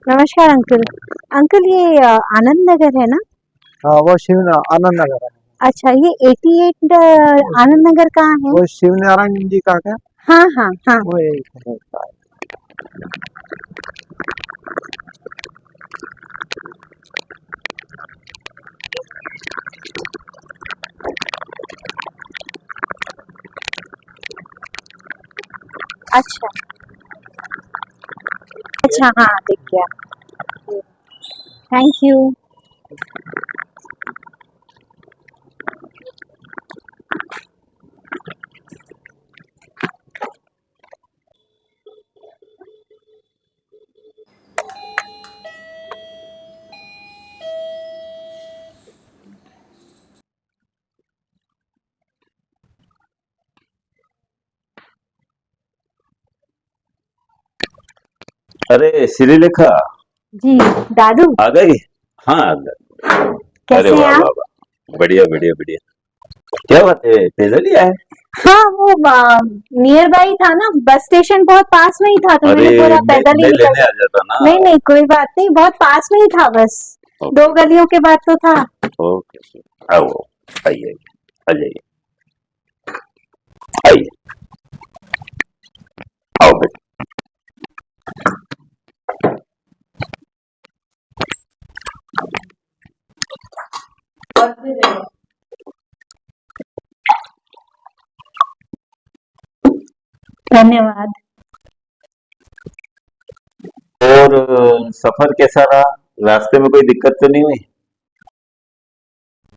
नमस्कार uncle. Uncle ये आनंद नगर है ना? हाँ वो आनंद नगर है। अच्छा, ये 88 आनंद नगर कहाँ है? वो शिव नारायण जी का क्या? हाँ हाँ हाँ। वो एक है। अच्छा अच्छा, हाँ दिख गया। Thank you. अरे श्रीलेखा जी दादू, आ गई। हाँ आ गई। अरे कैसे हैं वाह आप? वाह वाह, बढ़िया बढ़िया बढ़िया। क्या बात है, पैदल ही आए? हाँ, वो नियर बाई था ना, बस स्टेशन बहुत पास में ही था, तो अरे मैंने पूरा पैदल ही मैं निकल। लेने आ जाता ना। नहीं नहीं, कोई बात नहीं, बहुत पास में ही था, बस ओके 2 गलियों के बाद तो था। ओके, आओ आइए, आ जाइए, आइए, आओ बेटा। धन्यवाद। और सफर कैसा रहा? रास्ते में कोई दिक्कत तो नहीं हुई?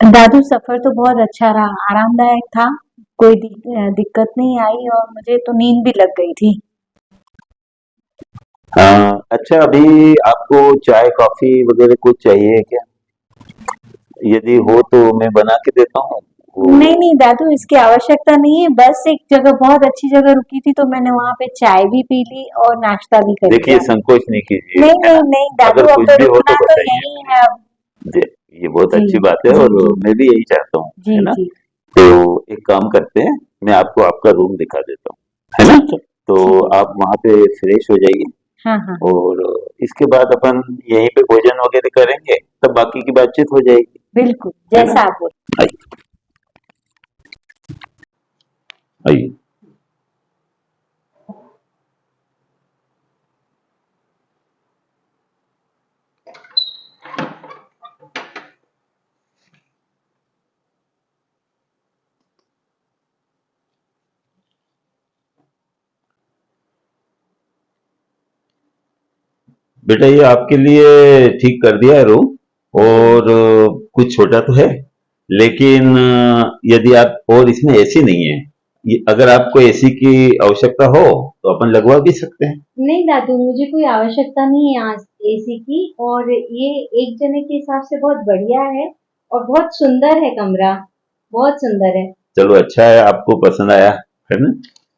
दादू, सफर तो बहुत अच्छा रहा, आरामदायक था। कोई दिक्कत नहीं आई और मुझे तो नींद भी लग गई थी। अच्छा, अभी आपको चाय कॉफी वगैरह कुछ चाहिए क्या? यदि हो तो मैं बना के देता हूँ नहीं नहीं दादू, इसकी आवश्यकता नहीं है, बस एक जगह, बहुत अच्छी जगह रुकी थी, तो मैंने वहां पे चाय भी पी ली और नाश्ता भी कर देखिए लिया। संकोच नहीं कीजिए, नहीं है नहीं ना? नहीं दादू, अगर अब कुछ तो भी हो तो रुकना तो बताइए यही मुझे। है अब। जी, ये बहुत जी अच्छी बात है जी और जी मैं भी यही चाहता हूँ, जी है ना? जी। तो एक काम करते हैं, मैं आपको आपका रूम दिखा देता हूँ, है ना? ठीक है। तो ठीक है। आप वहाँ पे फ्रेश हो जाइए हाँ हाँ। और इसके बाद अपन यहीं पे भोजन वगैरह करेंगे, तब बाकी की बातचीत हो जाएगी, बिल्कुल, है ना? जैसा आप बोले। आइए, आइए। बेटा ये आपके लिए ठीक कर दिया है रूम। और कुछ छोटा तो है, लेकिन यदि आप, और इसमें एसी नहीं है, अगर आपको एसी की आवश्यकता हो तो अपन लगवा भी सकते हैं। नहीं दादू, मुझे कोई आवश्यकता नहीं है आज एसी की, और ये एक जने के हिसाब से बहुत बढ़िया है और बहुत सुंदर है कमरा, बहुत सुंदर है। चलो अच्छा है, आपको पसंद आया, है ना?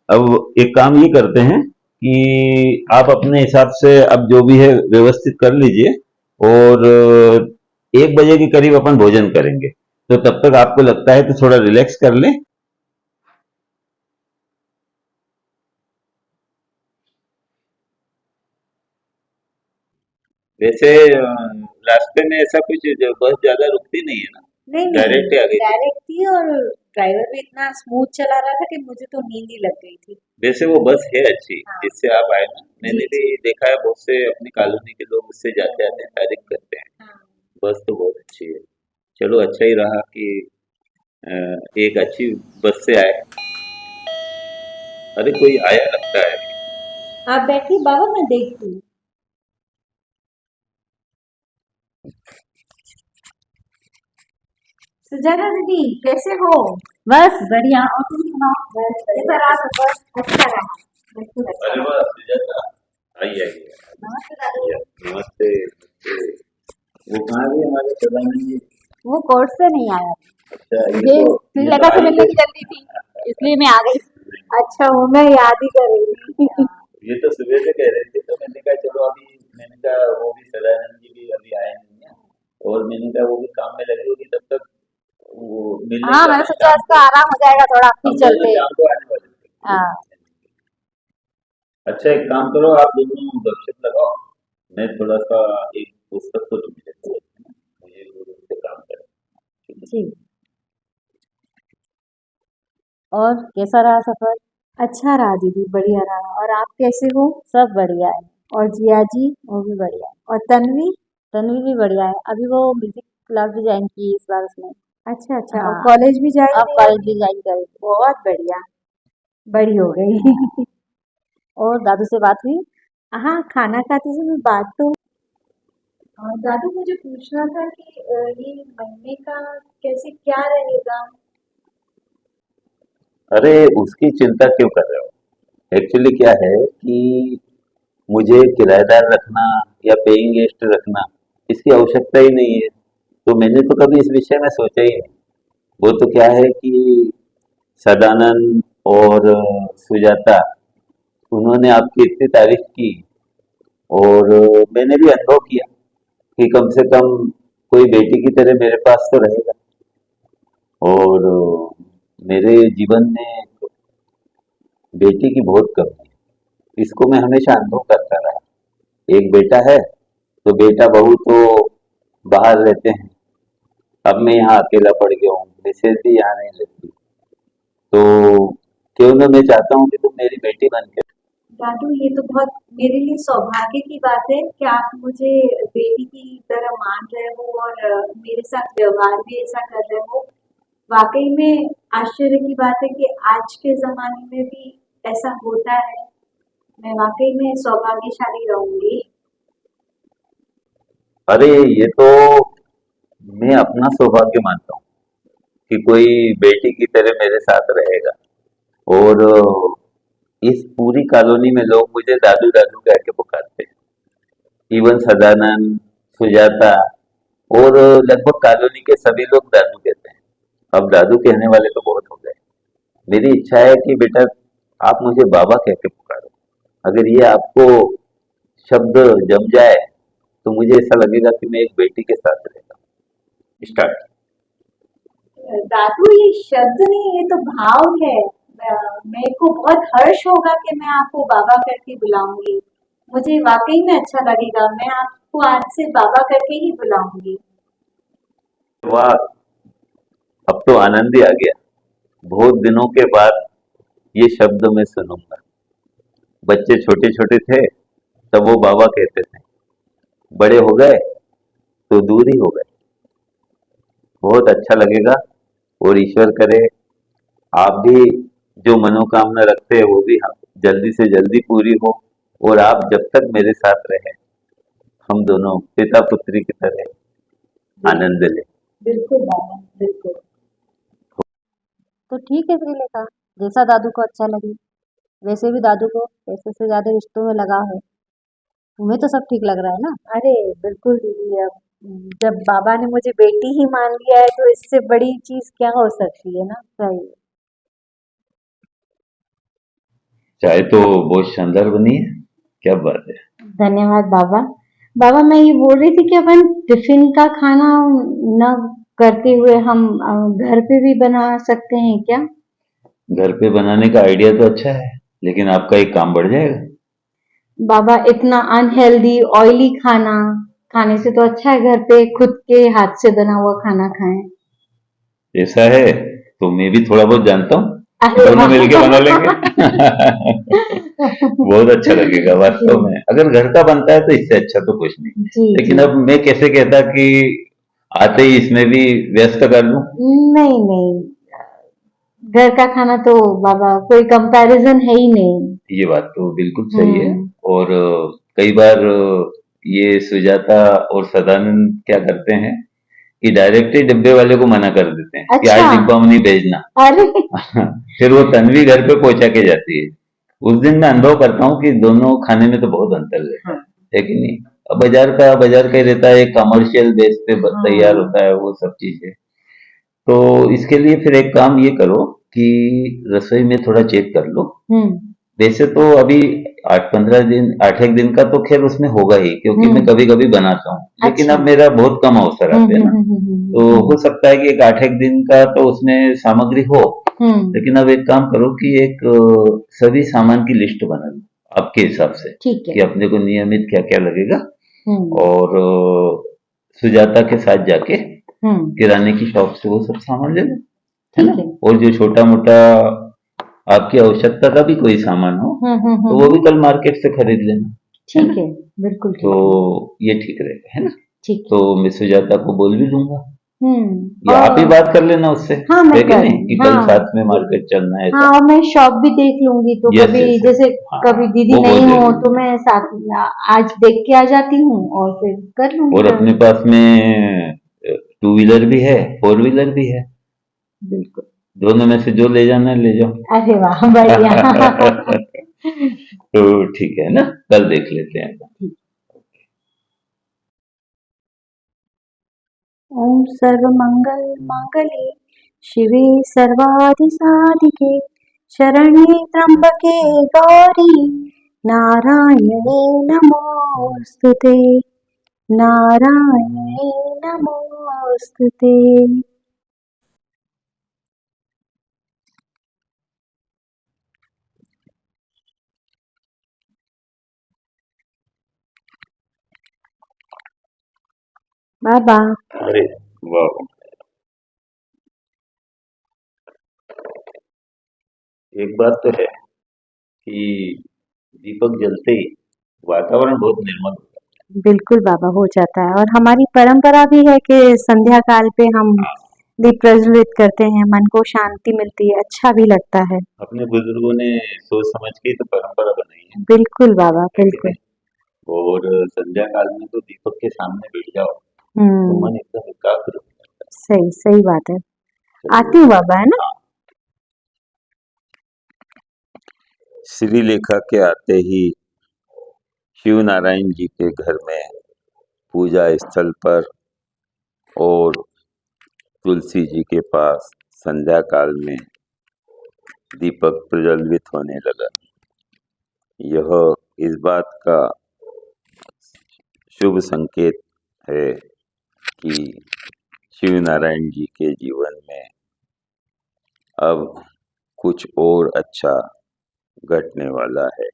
अब एक काम ये करते हैं कि आप अपने हिसाब से अब जो भी है व्यवस्थित कर लीजिए। और 1 बजे के करीब अपन भोजन करेंगे, तो तब तक आपको लगता है तो थोड़ा रिलैक्स कर लें। वैसे रास्ते में ऐसा कुछ बस ज्यादा रुकती नहीं है ना? नहीं नहीं, डायरेक्ट ही आ गई थी? डायरेक्ट थी और ड्राइवर भी इतना स्मूथ चला रहा था कि मुझे तो नींद ही लग गई थी। वैसे वो बस है अच्छी, हाँ। जिससे आप आए ना, जी मैंने भी जी। देखा है बहुत से अपनी कॉलोनी के लोग उससे जाते आते हैं, तारीफ करते हैं। हाँ। बस तो बहुत अच्छी है। चलो अच्छा ही रहा कि अ, एक अच्छी बस से आए। अरे कोई आया लगता है। आप बैठिए बाबा, मैं देखती हूँ। सुजाना दीदी, कैसे हो? बस बढ़िया। और तुम सुनाओ, बस कैसा बढ़िया। रहा सफर? अच्छा रहा, बिल्कुल अच्छा अरे रहा। वाह सुजाता, आइए आइए नमस्ते दादू। आइए। नमस्ते नमस्ते। वो कहाँ गए हमारे सदानंद जी? वो कोर्ट से नहीं आया, अच्छा मुझे ये श्रीलेखा तो से आई मिलने की जल्दी थी, इसलिए मैं आ गई। अच्छा, वो मैं याद ही कर रही थी। ये तो सुबह से कह रहे थे, तो मैंने कहा चलो अभी, मैंने कहा वो भी सदानंद जी भी अभी आए नहीं है, और मैंने कहा वो भी काम में लगी होगी, तब तक वो मिल हाँ, लेंगे मैंने अपने सोचा शाम इसका को। आराम हो जाएगा थोड़ा, फिर हम दोनों चलते। शाम को आने वाले थे। हाँ। अच्छा एक काम करो, आप दोनों गपशप लगाओ, मैं थोड़ा सा एक पुस्तक को ढूंढ लेता हूँ, है ना? मुझे वो उस पे काम करें, ठीक है? जी। और कैसा रहा सफर? अच्छा रहा दीदी, बढ़िया रहा। और आप कैसे हो? सब बढ़िया है। और जिया जी? वो भी बढ़िया है। और तन्वी? तन्वी भी बढ़िया है, अभी वो म्यूजिक क्लास भी ज्वाइन की इस बार उसने। अच्छा अच्छा, और हाँ, कॉलेज भी जा ही अब रही कॉलेज होगी? भी ज्वाइन करेगी। बहुत बढ़िया, बड़ी हो गई। और दादू से बात हुई? हाँ, खाना खाते समय बात तो। दादी मुझे पूछना था कि ये महीने का कैसे क्या रहेगा। अरे उसकी चिंता क्यों कर रहे हो? एक्चुअली क्या है कि मुझे किराएदार रखना या पेइंग गेस्ट रखना, इसकी आवश्यकता ही नहीं है। तो मैंने तो कभी इस विषय में सोचा ही नहीं। वो तो क्या है कि सदानंद और सुजाता, उन्होंने आपकी इतनी तारीफ की, और मैंने भी अनुभव किया कि कम से कम कोई बेटी की तरह मेरे पास तो रहेगा। और मेरे जीवन में बेटी की बहुत कमी है, इसको मैं हमेशा अनुभव करता रहा। एक बेटा है, तो बेटा बहू तो बाहर रहते हैं, अब मैं यहाँ अकेला पड़ गया हूँ, मिसेज भी यहाँ नहीं रहती, तो क्यों ना मैं चाहता हूँ कि तुम मेरी बेटी बन के। दादू ये तो बहुत मेरे लिए सौभाग्य की बात है कि आप मुझे बेटी की तरह मान रहे हो और मेरे साथ व्यवहार भी ऐसा कर रहे हो। वाकई में आश्चर्य की बात है कि आज के जमाने में भी ऐसा होता है। मैं वाकई में सौभाग्यशाली रहूंगी। अरे ये तो मैं अपना सौभाग्य मानता हूँ कि कोई बेटी की तरह मेरे साथ रहेगा। और इस पूरी कॉलोनी में लोग मुझे दादू दादू कह के पुकारते हैं, इवन सदानंद, सुजाता, और लगभग कॉलोनी के सभी लोग दादू कहते हैं। अब दादू कहने वाले तो बहुत हो गए। मेरी इच्छा है कि बेटा आप मुझे बाबा कह के पुकारो। अगर ये आपको शब्द जम जाए, तो मुझे ऐसा लगेगा कि मैं एक बेटी के साथ रहता हूँ। स्टार्ट। दादू ये शब्द नहीं, ये तो भाव है। मेरे को बहुत हर्ष होगा कि मैं आपको बाबा करके बुलाऊंगी। मुझे वाकई में अच्छा लगेगा। मैं आपको आज से बाबा करके ही बुलाऊंगी। वाह, अब तो आनंद ही आ गया। बहुत दिनों के बाद ये शब्द मैं सुनूंगा। बच्चे छोटे छोटे थे तब वो बाबा कहते थे, बड़े हो गए तो दूर ही हो गए। बहुत अच्छा लगेगा, और ईश्वर करे आप भी जो मनोकामना रखते हैं वो भी जल्दी से जल्दी पूरी हो, और आप जब तक मेरे साथ रहे, हम दोनों पिता पुत्री की तरह आनंद लें। बिल्कुल बाबा, बिल्कुल। तो ठीक है श्रीलेखा, जैसा दादू को अच्छा लगे। वैसे भी दादू को पैसे से ज्यादा रिश्तों में लगाव है, तुम्हें तो सब ठीक लग रहा है ना? अरे बिल्कुल दीदी, अब जब बाबा ने मुझे बेटी ही मान लिया है तो इससे बड़ी चीज क्या हो सकती है ना। सही। चाय तो बहुत शानदार बनी है, क्या बात है। धन्यवाद बाबा। बाबा, मैं ये बोल रही थी कि अपन टिफिन का खाना न करते हुए हम घर पे भी बना सकते हैं क्या? घर पे बनाने का आइडिया तो अच्छा है, लेकिन आपका एक काम बढ़ जाएगा। बाबा, इतना अनहेल्दी ऑयली खाना खाने से तो अच्छा है घर पे खुद के हाथ से बना हुआ खाना खाएं। ऐसा है तो मैं भी थोड़ा बहुत जानता हूँ, अरे दोनों वाह। मिलके बना लेंगे। बहुत अच्छा लगेगा जी वास्तव में, अगर घर का बनता है तो इससे अच्छा तो कुछ नहीं। जी लेकिन जी। अब मैं कैसे कहता कि आते ही इसमें भी व्यस्त कर लूं। नहीं नहीं, घर का खाना तो बाबा कोई कंपैरिजन है ही नहीं। ये बात तो बिल्कुल सही है। हम्म। और कई बार ये सुजाता और सदानंद क्या करते हैं कि डायरेक्ट ही डब्बे वाले को मना कर देते हैं। देते हैं कि अच्छा। आज डिब्बा में नहीं भेजना। अरे फिर वो तन्वी घर पे पहुंचा के जाती है। उस दिन मैं अनुभव करता हूँ कि दोनों खाने में तो बहुत अंतर रहता है कि नहीं। अब बाजार का ही रहता है, कमर्शियल बेस पे तैयार होता है वो सब चीजें। तो इसके लिए फिर एक काम ये करो कि रसोई में थोड़ा चेक कर लो। वैसे तो अभी 8 एक दिन का तो खैर उसमें होगा ही, क्योंकि मैं कभी कभी बनाता हूँ, लेकिन अच्छा। अब मेरा बहुत कम अवसर आते हैं ना। तो हो सकता है कि एक 8 एक दिन का तो उसमें सामग्री हो, लेकिन अब एक काम करो कि एक सभी सामान की लिस्ट बना लो आपके हिसाब से ठीक कि है। अपने को नियमित क्या क्या लगेगा। हम्म और सुजाता के साथ जाके हम्म किराने की शॉप से वो सब सामान ले लो, है ठीक ना। है। और जो छोटा मोटा आपकी आवश्यकता का भी कोई सामान हो तो वो भी कल मार्केट से खरीद लेना, है ठीक ना। है, बिल्कुल तो ठीक है। ये ठीक रहेगा, है ना। ठीक है। तो मैं सुजाता को बोल भी दूंगा, या आप ही और बात कर लेना उससे, हाँ मैं है कि कर नहीं, लूंगी, कि कल हाँ साथ में बिल्कुल। मार्केट चलना है हाँ ऐसा। और मैं शॉप भी देख लूंगी, तो यस कभी यस यस, जैसे हाँ कभी दीदी वो बहुत नहीं हो जरूरी तो मैं साथ में आज देख के आ जाती हूँ और फिर कर लूंगी और अपने व्यवस्था। पास में 2 व्हीलर भी है, 4 व्हीलर भी है, बिल्कुल। दोनों में से जो ले जाना है ले जाओ। अरे वाह बढ़िया। तो ठीक है ना, कल देख लेते हैं। ओम सर्वमंगल मांगल्ये शिवे सर्वाधिसाधिके शरण्ये त्र्यंबके गौरी नारायणे नमोस्तुते नारायणे नमोस्तुते। बाबा अरे वाह, एक बात तो है कि दीपक जलते ही वातावरण बहुत निर्मल होता बिल्कुल बाबा हो जाता है, और हमारी परंपरा भी है कि संध्या काल पे हम दीप प्रज्वलित करते हैं, मन को शांति मिलती है, अच्छा भी लगता है। है। अपने बुजुर्गों ने सोच समझ के ही तो परंपरा बनाई बिल्कुल बाबा है कि बिल्कुल। नहीं। और संध्या काल में तो दीपक के सामने बैठ जाओ तो हम्म मन एकदम एकाग्र हो जाता सही सही बात है। है। आती हूँ बाबा, है ना। हाँ, श्रीलेखा के आते ही शिव नारायण जी के घर में पूजा स्थल पर और तुलसी जी के पास संध्या काल में दीपक प्रज्वलित होने लगा। यह इस बात का शुभ संकेत है कि शिव नारायण जी के जीवन में अब कुछ और अच्छा घटने वाला है।